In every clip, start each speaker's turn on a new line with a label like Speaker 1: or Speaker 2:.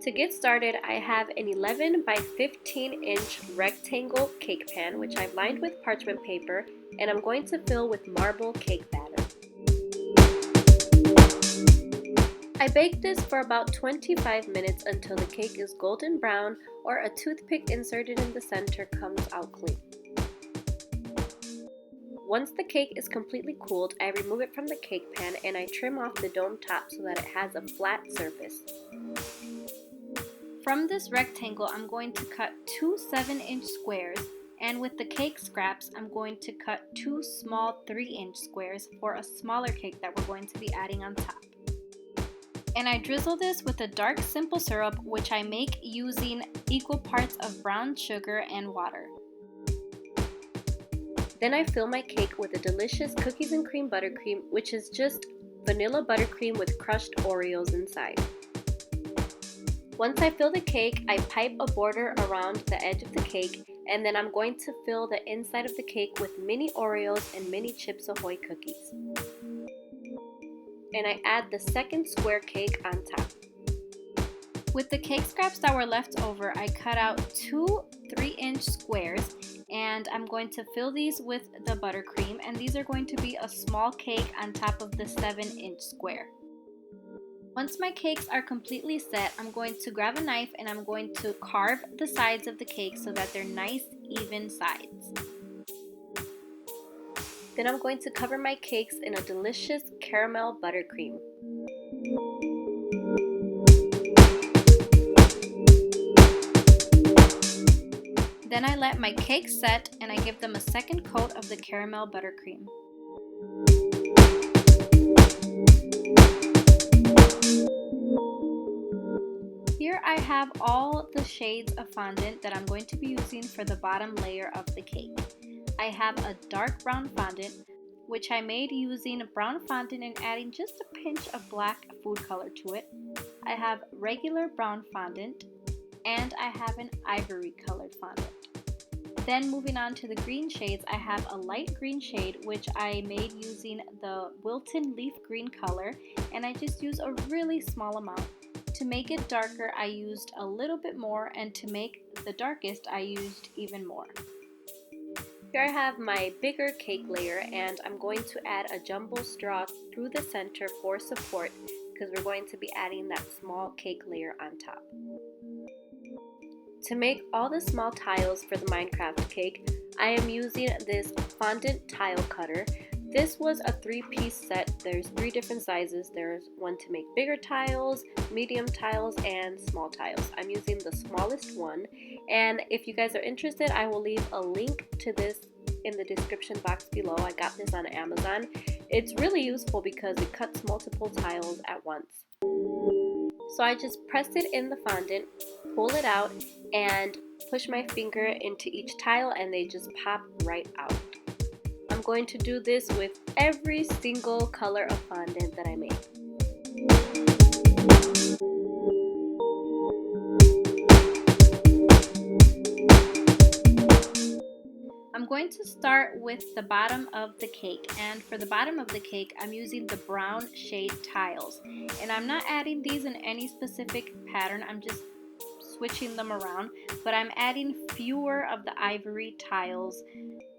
Speaker 1: To get started, I have an 11 by 15 inch rectangle cake pan, which I've lined with parchment paper, and I'm going to fill with marble cake batter. I bake this for about 25 minutes until the cake is golden brown or a toothpick inserted in the center comes out clean. Once the cake is completely cooled, I remove it from the cake pan and I trim off the dome top so that it has a flat surface. From this rectangle, I'm going to cut two 7-inch squares, and with the cake scraps, I'm going to cut two small 3-inch squares for a smaller cake that we're going to be adding on top. And I drizzle this with a dark simple syrup, which I make using equal parts of brown sugar and water. Then I fill my cake with a delicious cookies and cream buttercream, which is just vanilla buttercream with crushed Oreos inside. Once I fill the cake, I pipe a border around the edge of the cake, and then I'm going to fill the inside of the cake with mini Oreos and mini Chips Ahoy cookies. And I add the second square cake on top. With the cake scraps that were left over, I cut out two 3-inch squares, and I'm going to fill these with the buttercream, and these are going to be a small cake on top of the 7-inch square. Once my cakes are completely set, I'm going to grab a knife and I'm going to carve the sides of the cake so that they're nice, even sides. Then I'm going to cover my cakes in a delicious caramel buttercream. Then I let my cakes set and I give them a second coat of the caramel buttercream. Here I have all the shades of fondant that I'm going to be using for the bottom layer of the cake. I have a dark brown fondant, which I made using brown fondant and adding just a pinch of black food color to it. I have regular brown fondant, and I have an ivory colored fondant. Then moving on to the green shades, I have a light green shade, which I made using the Wilton leaf green color, and I just use a really small amount. To make it darker, I used a little bit more, and to make the darkest, I used even more. Here I have my bigger cake layer, and I'm going to add a jumbo straw through the center for support because we're going to be adding that small cake layer on top. To make all the small tiles for the Minecraft cake, I am using this fondant tile cutter. This was a 3-piece set. There's 3 different sizes. There's one to make bigger tiles, medium tiles, and small tiles. I'm using the smallest one, and if you guys are interested, I will leave a link to this in the description box below. I got this on Amazon. It's really useful because it cuts multiple tiles at once. So I just press it in the fondant, pull it out, and push my finger into each tile, and they just pop right out. I'm going to do this with every single color of fondant that I make. I'm going to start with the bottom of the cake, and for the bottom of the cake, I'm using the brown shade tiles. And I'm not adding these in any specific pattern, I'm just switching them around, but I'm adding fewer of the ivory tiles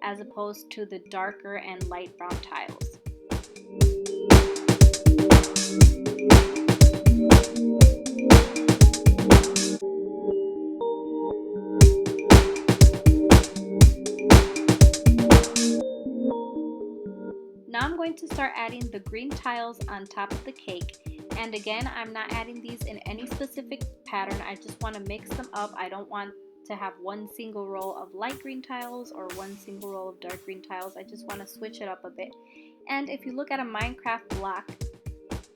Speaker 1: as opposed to the darker and light brown tiles. Now I'm going to start adding the green tiles on top of the cake. And again, I'm not adding these in any specific pattern. I just want to mix them up. I don't want to have one single row of light green tiles or one single row of dark green tiles. I just want to switch it up a bit. And if you look at a Minecraft block,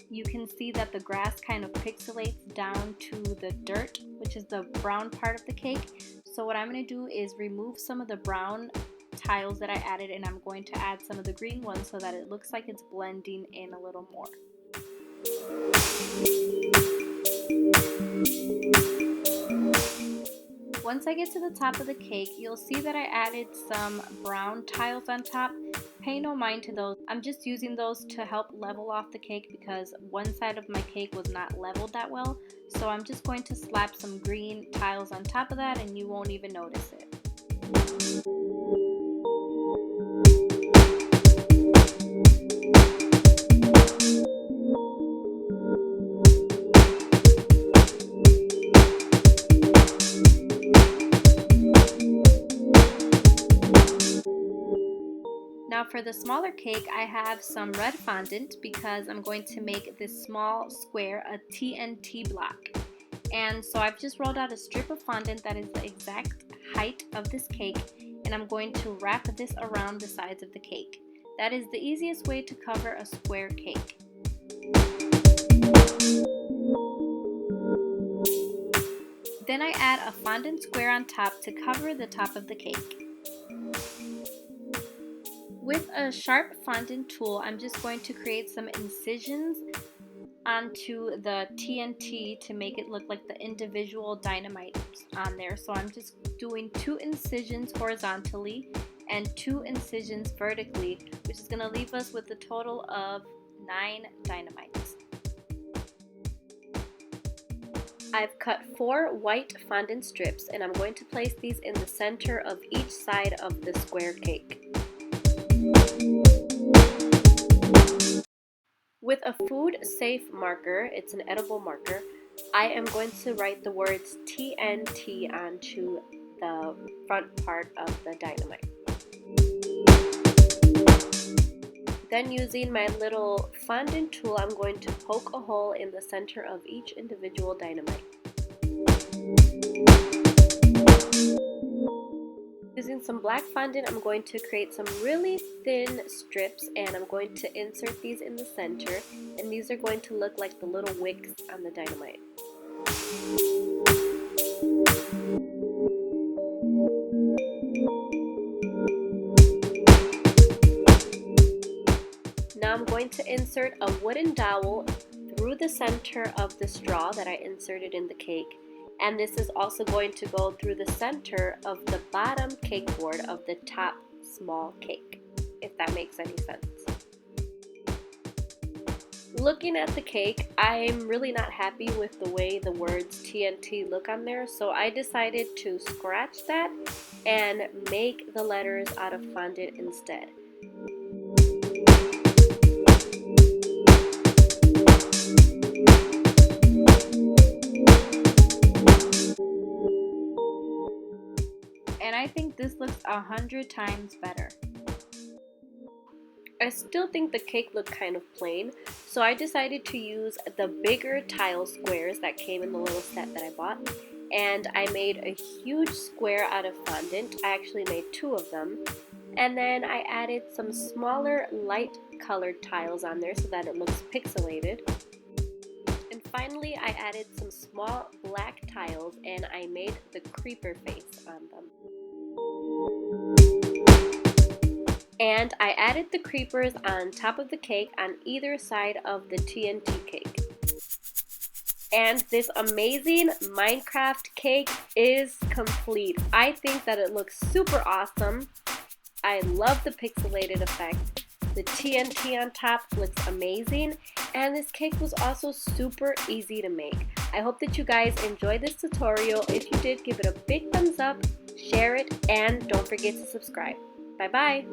Speaker 1: you can see that the grass kind of pixelates down to the dirt, which is the brown part of the cake. So what I'm going to do is remove some of the brown tiles that I added, and I'm going to add some of the green ones so that it looks like it's blending in a little more. Once I get to the top of the cake, you'll see that I added some brown tiles on top. pay no mind to those. I'm just using those to help level off the cake because one side of my cake was not leveled that well. So I'm just going to slap some green tiles on top of that and you won't even notice it. Now for the smaller cake, I have some red fondant because I'm going to make this small square a TNT block. And so I've just rolled out a strip of fondant that is the exact height of this cake, and I'm going to wrap this around the sides of the cake. That is the easiest way to cover a square cake. Then I add a fondant square on top to cover the top of the cake. With a sharp fondant tool, I'm just going to create some incisions onto the TNT to make it look like the individual dynamite on there. So I'm just doing 2 incisions horizontally and 2 incisions vertically, which is going to leave us with a total of 9 dynamites. I've cut 4 white fondant strips and I'm going to place these in the center of each side of the square cake. With a food safe marker, it's an edible marker, I am going to write the words TNT onto the front part of the dynamite. Then using my little fondant tool, I'm going to poke a hole in the center of each individual dynamite. Using some black fondant, I'm going to create some really thin strips and I'm going to insert these in the center, and these are going to look like the little wicks on the dynamite. Now I'm going to insert a wooden dowel through the center of the straw that I inserted in the cake. And this is also going to go through the center of the bottom cake board of the top small cake, if that makes any sense. Looking at the cake, I'm really not happy with the way the words TNT look on there, so I decided to scratch that and make the letters out of fondant instead. And I think this looks 100 times better. I still think the cake looked kind of plain, so I decided to use the bigger tile squares that came in the little set that I bought, and I made a huge square out of fondant. I actually made 2 of them, and then I added some smaller light colored tiles on there so that it looks pixelated. And finally I added some small black tiles and I made the creeper face on them. And I added the creepers on top of the cake on either side of the TNT cake. And this amazing Minecraft cake is complete. I think that it looks super awesome. I love the pixelated effect. The TNT on top looks amazing. And this cake was also super easy to make. I hope that you guys enjoyed this tutorial. If you did, give it a big thumbs up, share it, and don't forget to subscribe. Bye bye!